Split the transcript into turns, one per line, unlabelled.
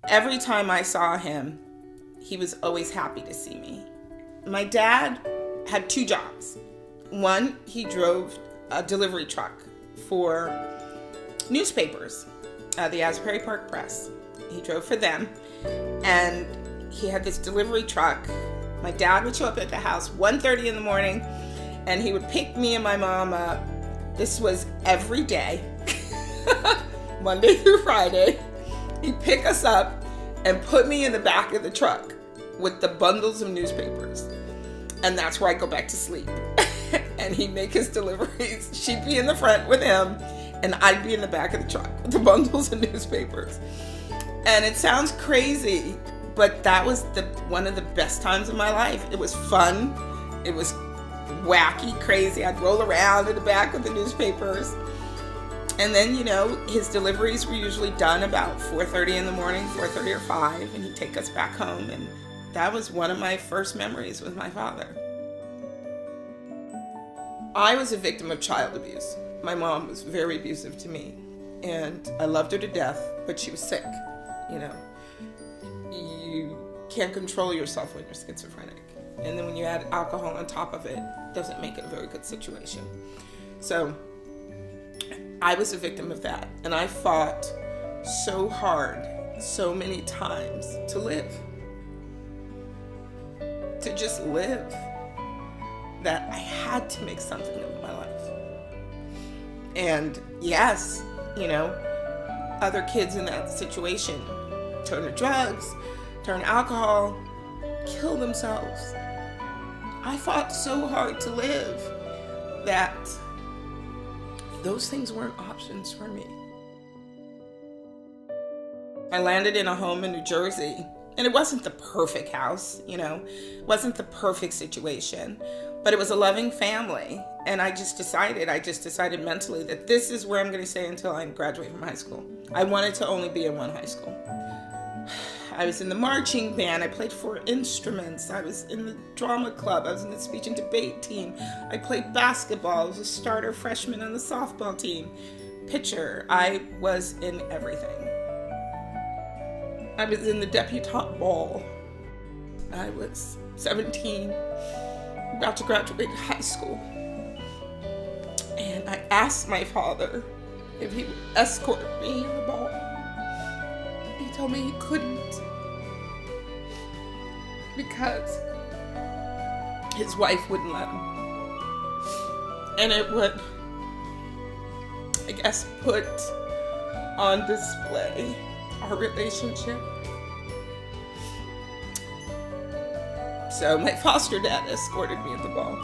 Every time I saw him, he was always happy to see me. My dad had two jobs. One, he drove a delivery truck for newspapers, the Asbury Park Press. He drove for them, and he had this delivery truck. My dad would show up at the house 1:30 in the morning, and he would pick me and my mom up. This was every day, Monday through Friday. He'd pick us up and put me in the back of the truck with the bundles of newspapers. And that's where I go back to sleep. And he'd make his deliveries. She'd be in the front with him, and I'd be in the back of the truck with the bundles of newspapers. And it sounds crazy, but that was one of the best times of my life. It was fun. It was wacky, crazy. I'd roll around in the back with the newspapers. And then, his deliveries were usually done about 4:30 in the morning, 4:30 or 5, and he'd take us back home. And that was one of my first memories with my father. I was a victim of child abuse. My mom was very abusive to me, and I loved her to death, but she was sick. You can't control yourself when you're schizophrenic. And then when you add alcohol on top of it, doesn't make it a very good situation. So I was a victim of that, and I fought so hard, so many times to live. To just live, that I had to make something of my life. And yes, other kids in that situation turn to drugs, turn to alcohol, kill themselves. I fought so hard to live that those things weren't options for me. I landed in a home in New Jersey, and it wasn't the perfect house, it wasn't the perfect situation, but it was a loving family. And I just decided mentally that this is where I'm going to stay until I graduate from high school. I wanted to only be in one high school. I was in the marching band. I played 4 instruments. I was in the drama club. I was in the speech and debate team. I played basketball. I was a starter freshman on the softball team. Pitcher. I was in everything. I was in the debutante ball. I was 17, about to graduate high school. And I asked my father if he would escort me in the ball. He told me he couldn't because his wife wouldn't let him. And it would, I guess, put on display our relationship. So my foster dad escorted me at the ball.